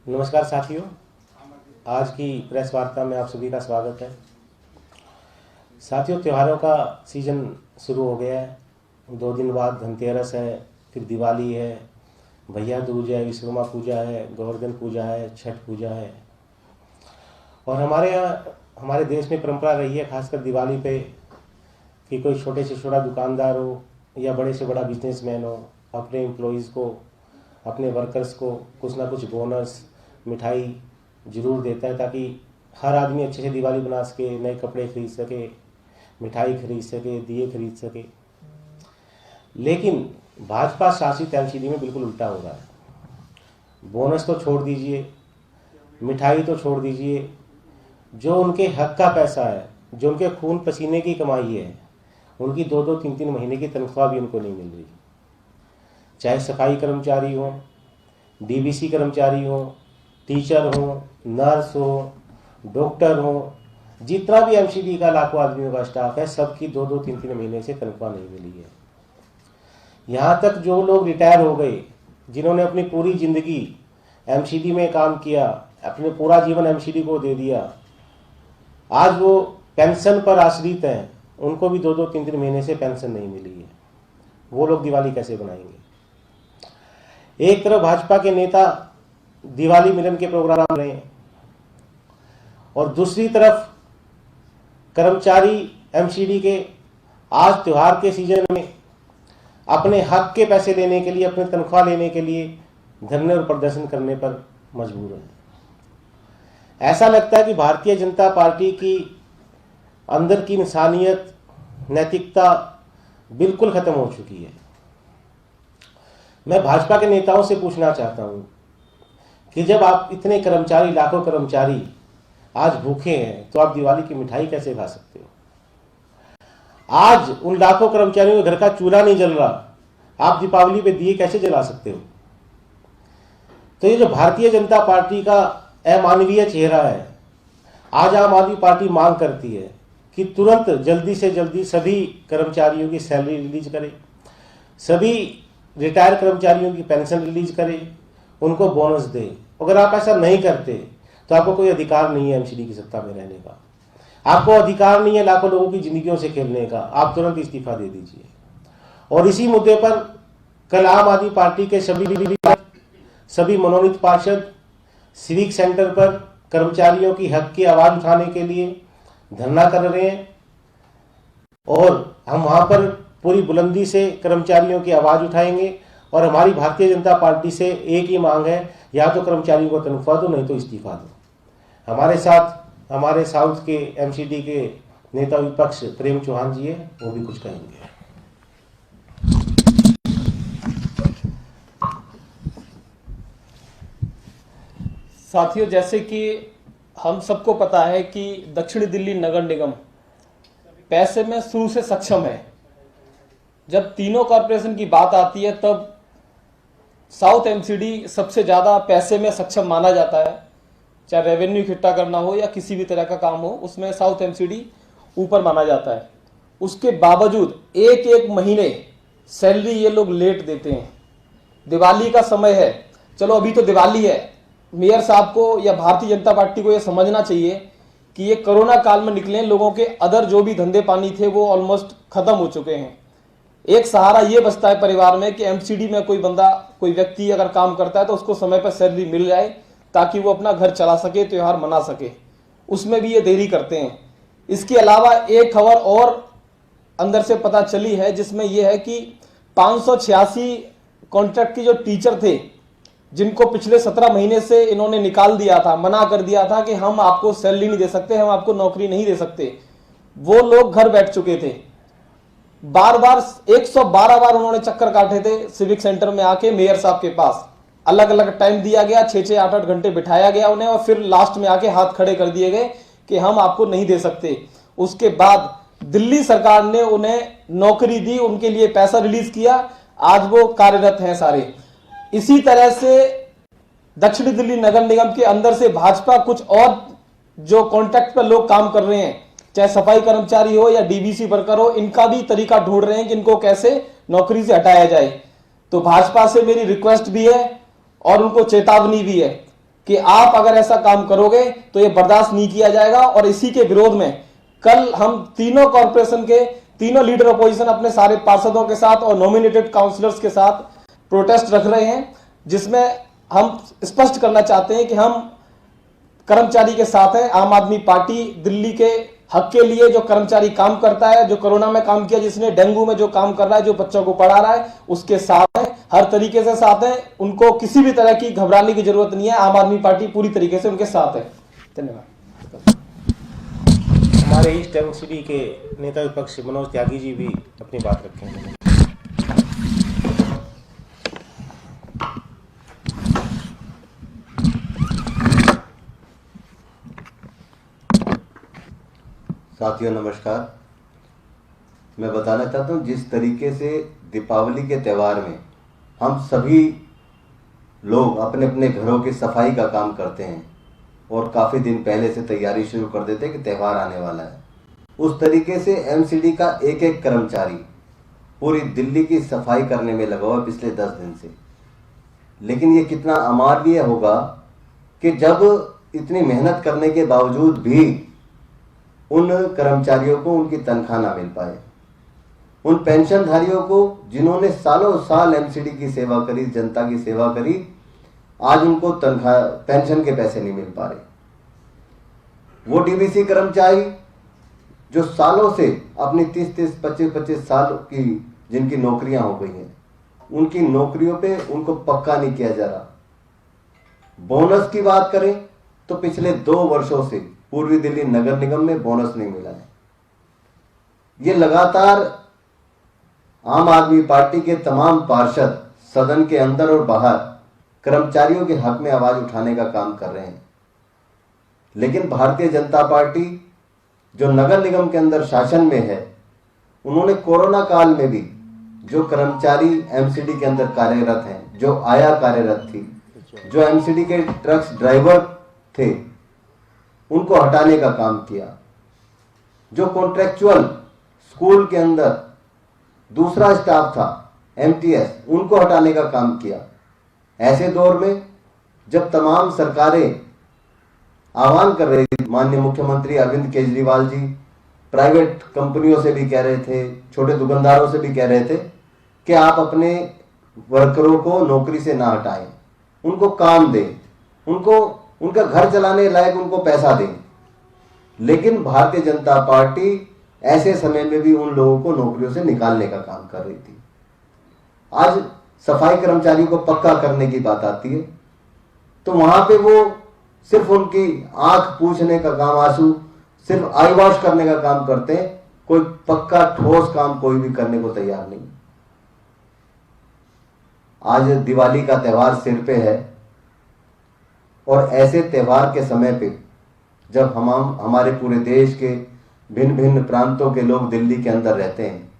नमस्कार साथियों, आज की प्रेस वार्ता में आप सभी का स्वागत है। साथियों, त्योहारों का सीजन शुरू हो गया है। 2 दिन बाद धनतेरस है, फिर दिवाली है, भैया दूज है, विश्वकर्मा पूजा है, गोवर्धन पूजा है, छठ पूजा है। और हमारे यहाँ, हमारे देश में परंपरा रही है, खासकर दिवाली पे, कि कोई छोटे से छोटा दुकानदार हो या बड़े से बड़ा बिजनेसमैन हो, अपने एम्प्लॉयज़ को, अपने वर्कर्स को कुछ ना कुछ बोनस, मिठाई ज़रूर देता है, ताकि हर आदमी अच्छे से दिवाली बना सके, नए कपड़े खरीद सके, मिठाई खरीद सके, दिए खरीद सके। लेकिन भाजपा शासित एमसीडी में बिल्कुल उल्टा हो रहा है। बोनस तो छोड़ दीजिए, मिठाई तो छोड़ दीजिए, जो उनके हक का पैसा है, जो उनके खून पसीने की कमाई है, उनकी 2-2, 3-3 महीने की तनख्वाह भी उनको नहीं मिल रही। चाहे सफाई कर्मचारी हो, डीबीसी कर्मचारी हो, टीचर हो, नर्स हो, डॉक्टर हो, जितना भी एमसीडी का लाखों आदमियों का स्टाफ है, सबकी 2-2, 3-3 महीने से तनख्वाह नहीं मिली है। यहाँ तक जो लोग रिटायर हो गए, जिन्होंने अपनी पूरी जिंदगी एमसीडी में काम किया, अपने पूरा जीवन एमसीडी को दे दिया, आज वो पेंशन पर आश्रित हैं, उनको भी 2-2, 3-3 महीने से पेंशन नहीं मिली है। वो लोग दिवाली कैसे बनाएंगे? एक तरफ भाजपा के नेता दिवाली मिलन के प्रोग्राम रहे हैं और दूसरी तरफ कर्मचारी एमसीडी के आज त्योहार के सीजन में अपने हक के पैसे लेने के लिए, अपनी तनख्वाह लेने के लिए धरने और प्रदर्शन करने पर मजबूर हैं। ऐसा लगता है कि भारतीय जनता पार्टी की अंदर की इंसानियत, नैतिकता बिल्कुल खत्म हो चुकी है। मैं भाजपा के नेताओं से पूछना चाहता हूं कि जब आप इतने कर्मचारी, लाखों कर्मचारी आज भूखे हैं, तो आप दिवाली की मिठाई कैसे खा सकते हो? आज उन लाखों कर्मचारियों के घर का चूल्हा नहीं जल रहा, आप दीपावली पे दिए कैसे जला सकते हो? तो ये जो भारतीय जनता पार्टी का अमानवीय चेहरा है, आज आम आदमी पार्टी मांग करती है कि तुरंत जल्दी से जल्दी सभी कर्मचारियों की सैलरी रिलीज करे, सभी रिटायर कर्मचारियों की पेंशन रिलीज करे, उनको बोनस दे। अगर आप ऐसा नहीं करते तो आपको कोई अधिकार नहीं है एमसीडी की सत्ता में रहने का, आपको अधिकार नहीं है लाखों लोगों की जिंदगियों से खेलने का। आप तुरंत इस्तीफा दे दीजिए। और इसी मुद्दे पर कल आम आदमी पार्टी के सभी मनोनीत पार्षद सिविक सेंटर पर कर्मचारियों की हक की आवाज उठाने के लिए धरना कर रहे हैं और हम वहां पर पूरी बुलंदी से कर्मचारियों की आवाज उठाएंगे। और हमारी भारतीय जनता पार्टी से एक ही मांग है, या तो कर्मचारियों को तनख्वाह दो, नहीं तो इस्तीफा दो। हमारे साथ हमारे साउथ के एमसीडी के नेता विपक्ष प्रेम चौहान जी है, वो भी कुछ कहेंगे। साथियों, जैसे कि हम सबको पता है कि दक्षिण दिल्ली नगर निगम पैसे में शुरू से सक्षम है। जब तीनों कॉरपोरेशन की बात आती है तब साउथ एमसीडी सबसे ज्यादा पैसे में सक्षम माना जाता है। चाहे रेवेन्यू इकट्ठा करना हो या किसी भी तरह का काम हो, उसमें साउथ एमसीडी ऊपर माना जाता है। उसके बावजूद एक एक महीने सैलरी ये लोग लेट देते हैं। दिवाली का समय है, चलो अभी तो दिवाली है, मेयर साहब को या भारतीय जनता पार्टी को यह समझना चाहिए कि ये कोरोना काल में निकले, लोगों के अदर जो भी धंधे पानी थे वो ऑलमोस्ट खत्म हो चुके हैं। एक सहारा ये बचता है परिवार में कि एमसीडी में कोई बंदा, कोई व्यक्ति अगर काम करता है तो उसको समय पर सैलरी मिल जाए, ताकि वो अपना घर चला सके, त्योहार मना सके। उसमें भी ये देरी करते हैं। इसके अलावा एक खबर और अंदर से पता चली है, जिसमें यह है कि 586 कॉन्ट्रैक्ट के जो टीचर थे, जिनको पिछले 17 महीने से इन्होंने निकाल दिया था, मना कर दिया था कि हम आपको सैलरी नहीं दे सकते, हम आपको नौकरी नहीं दे सकते, वो लोग घर बैठ चुके थे। बार बार 112 बार उन्होंने चक्कर काटे थे सिविक सेंटर में आके मेयर साहब के पास। अलग अलग टाइम दिया गया, 6-6, 8-8 घंटे बिठाया गया उन्हें, और फिर लास्ट में आके हाथ खड़े कर दिए गए कि हम आपको नहीं दे सकते। उसके बाद दिल्ली सरकार ने उन्हें नौकरी दी, उनके लिए पैसा रिलीज किया, आज वो कार्यरत हैं सारे। इसी तरह से दक्षिण दिल्ली नगर निगम के अंदर से भाजपा कुछ और जो कॉन्ट्रैक्ट पर लोग काम कर रहे हैं, चाहे सफाई कर्मचारी हो या डीबीसी वर्कर हो, इनका भी तरीका ढूंढ रहे हैं कि इनको कैसे नौकरी से हटाया जाए। तो भाजपा से मेरी रिक्वेस्ट भी है, और उनको चेतावनी भी है कि आप अगर ऐसा काम करोगे तो ये बर्दाश्त नहीं किया जाएगा। और इसी के विरोध में कल हम तीनों कॉरपोरेशन के तीनों लीडर अपोजिशन अपने सारे पार्षदों के साथ और नॉमिनेटेड काउंसलर्स के साथ प्रोटेस्ट रख रहे हैं, जिसमें हम स्पष्ट करना चाहते हैं कि हम कर्मचारी के साथ हैं। आम आदमी पार्टी दिल्ली के हक के लिए जो कर्मचारी काम करता है, जो कोरोना में काम किया, जिसने डेंगू में जो काम कर रहा है, जो बच्चों को पढ़ा रहा है, उसके साथ है, हर तरीके से साथ है। उनको किसी भी तरह की घबराने की जरूरत नहीं है। आम आदमी पार्टी पूरी तरीके से उनके साथ है। धन्यवाद। हमारे ईस्ट एमसीडी के नेता विपक्ष मनोज त्यागी जी भी अपनी बात रखेंगे। साथियों नमस्कार। मैं बताना चाहता हूँ जिस तरीके से दीपावली के त्यौहार में हम सभी लोग अपने अपने घरों की सफाई का काम करते हैं और काफ़ी दिन पहले से तैयारी शुरू कर देते हैं कि त्यौहार आने वाला है, उस तरीके से एमसीडी का एक एक कर्मचारी पूरी दिल्ली की सफाई करने में लगा हुआ है पिछले 10 दिन से। लेकिन ये कितना अमानवीय होगा कि जब इतनी मेहनत करने के बावजूद भी उन कर्मचारियों को उनकी तनख्वाह ना मिल पाए, उन पेंशनधारियों को जिन्होंने सालों साल एमसीडी की सेवा करी, जनता की सेवा करी, आज उनको तनख्वाह पेंशन के पैसे नहीं मिल पा रहे। वो डीबीसी कर्मचारी जो सालों से अपनी 30-30, 25-25 साल की जिनकी नौकरियां हो गई हैं, उनकी नौकरियों पे उनको पक्का नहीं किया जा रहा। बोनस की बात करें तो पिछले 2 वर्षों से पूर्वी दिल्ली नगर निगम में बोनस नहीं मिला है। ये लगातार आम आदमी पार्टी के तमाम पार्षद सदन के अंदर और बाहर कर्मचारियों के हक में आवाज उठाने का काम कर रहे हैं, लेकिन भारतीय जनता पार्टी जो नगर निगम के अंदर शासन में है, उन्होंने कोरोना काल में भी जो कर्मचारी एमसीडी के अंदर कार्यरत हैं, जो आया कार्यरत थी, जो एमसीडी के ट्रक्स ड्राइवर थे, उनको हटाने का काम किया। जो कॉन्ट्रेक्चुअल स्कूल के अंदर दूसरा स्टाफ था एमटीएस, उनको हटाने का काम किया। ऐसे दौर में जब तमाम सरकारें आह्वान कर रही थी, माननीय मुख्यमंत्री अरविंद केजरीवाल जी प्राइवेट कंपनियों से भी कह रहे थे, छोटे दुकानदारों से भी कह रहे थे कि आप अपने वर्करों को नौकरी से ना हटाएं, उनको काम दें, उनको उनका घर चलाने लायक उनको पैसा दें। लेकिन भारतीय जनता पार्टी ऐसे समय में भी उन लोगों को नौकरियों से निकालने का काम कर रही थी। आज सफाई कर्मचारियों को पक्का करने की बात आती है तो वहां पे वो सिर्फ उनकी आंख पूछने का काम, आंसू सिर्फ आई वॉश करने का काम करते हैं, कोई पक्का ठोस काम कोई भी करने को तैयार नहीं। आज दिवाली का त्यौहार सिर पे है और ऐसे त्यौहार के समय पे जब हम हमारे पूरे देश के भिन्न भिन्न प्रांतों के लोग दिल्ली के अंदर रहते हैं,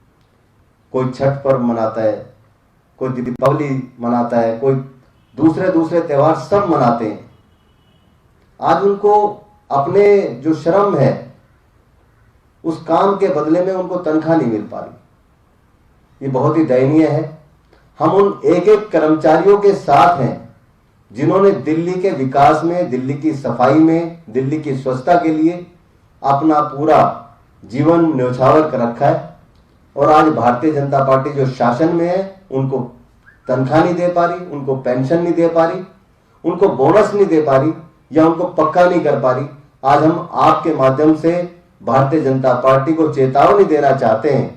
कोई छठ पर्व मनाता है, कोई दीपावली मनाता है, कोई दूसरे त्यौहार सब मनाते हैं। आज उनको अपने जो श्रम है उस काम के बदले में उनको तनख्वाह नहीं मिल पा रही। ये बहुत ही दयनीय है। हम उन एक एक कर्मचारियों के साथ हैं जिन्होंने दिल्ली के विकास में, दिल्ली की सफाई में, दिल्ली की स्वच्छता के लिए अपना पूरा जीवन न्यौछावर कर रखा है। और आज भारतीय जनता पार्टी जो शासन में है उनको तनख्वाह नहीं दे पा रही, उनको पेंशन नहीं दे पा रही, उनको बोनस नहीं दे पा रही या उनको पक्का नहीं कर पा रही। आज हम आपके माध्यम से भारतीय जनता पार्टी को चेतावनी देना चाहते हैं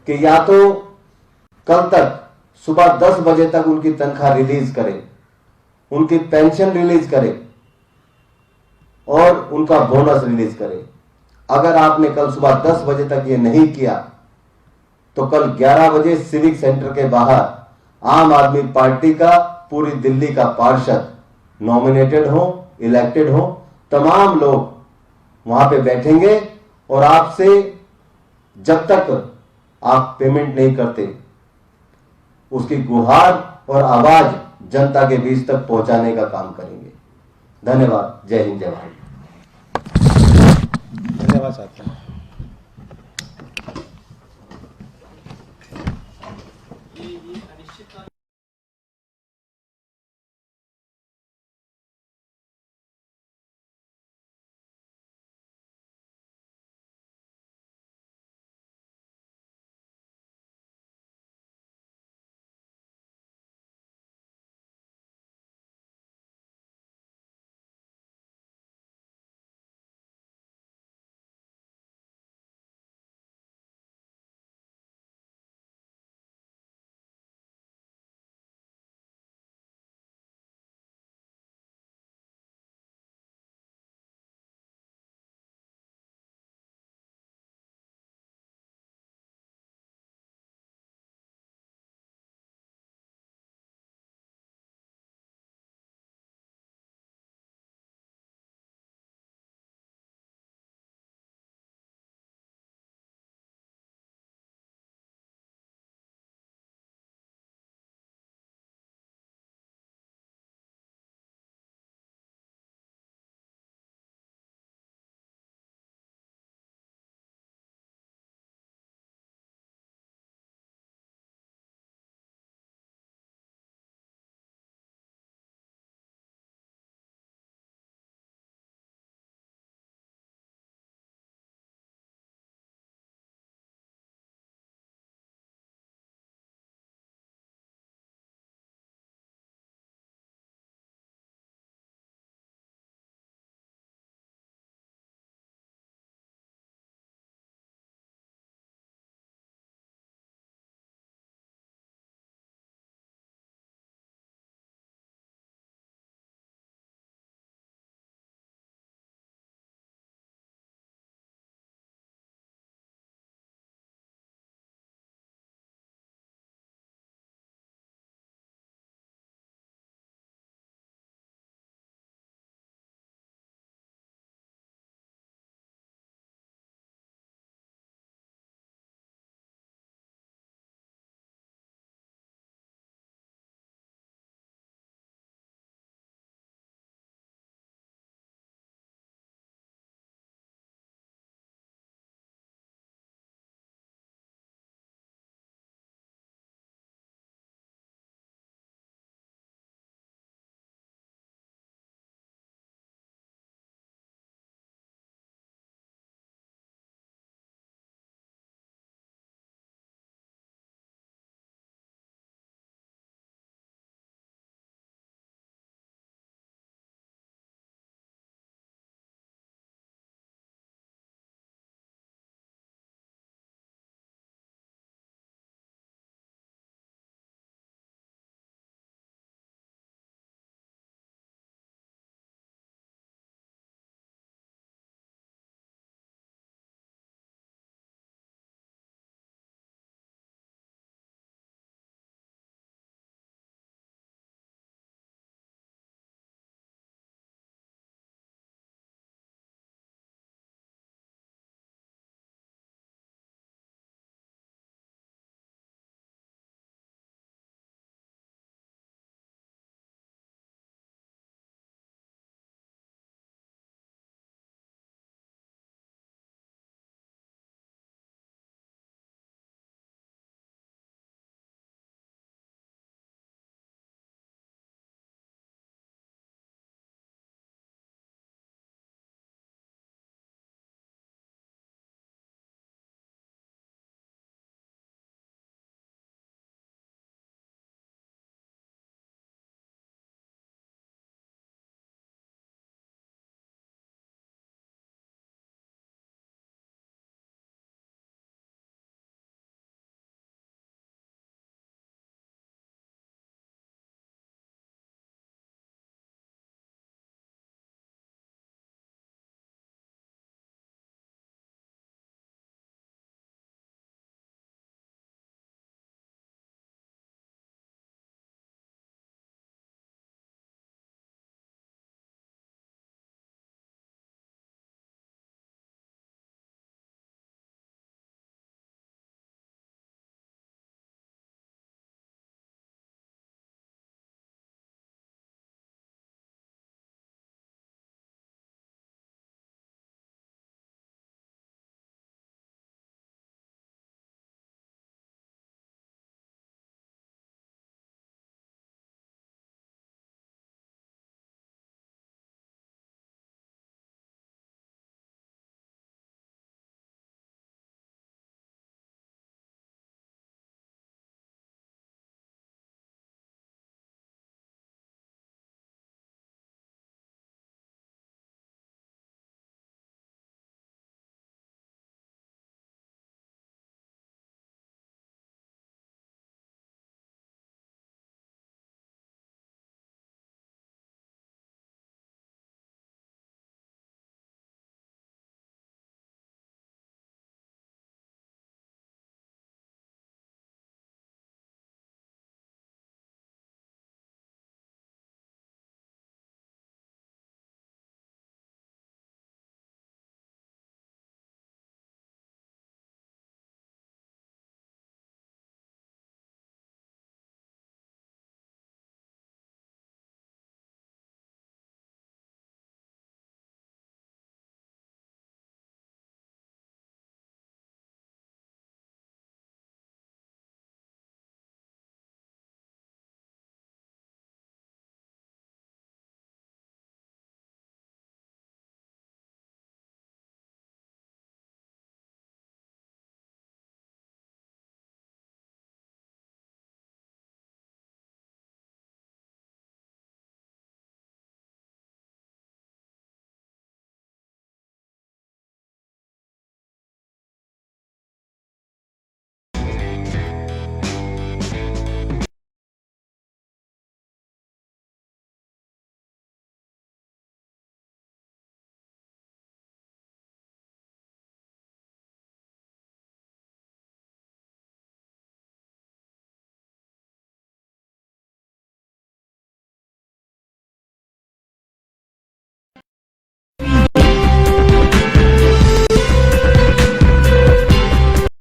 कि या तो कल तक सुबह 10 बजे तक उनकी तनख्वाह रिलीज करें, उनकी पेंशन रिलीज करें और उनका बोनस रिलीज करें। अगर आपने कल सुबह 10 बजे तक ये नहीं किया तो कल 11 बजे सिविक सेंटर के बाहर आम आदमी पार्टी का पूरी दिल्ली का पार्षद, नॉमिनेटेड हो, इलेक्टेड हो, तमाम लोग वहां पे बैठेंगे और आपसे जब तक आप पेमेंट नहीं करते उसकी गुहार और आवाज जनता के बीच तक पहुंचाने का काम करेंगे। धन्यवाद। जय हिंद, जय भारत। धन्यवाद साथियों।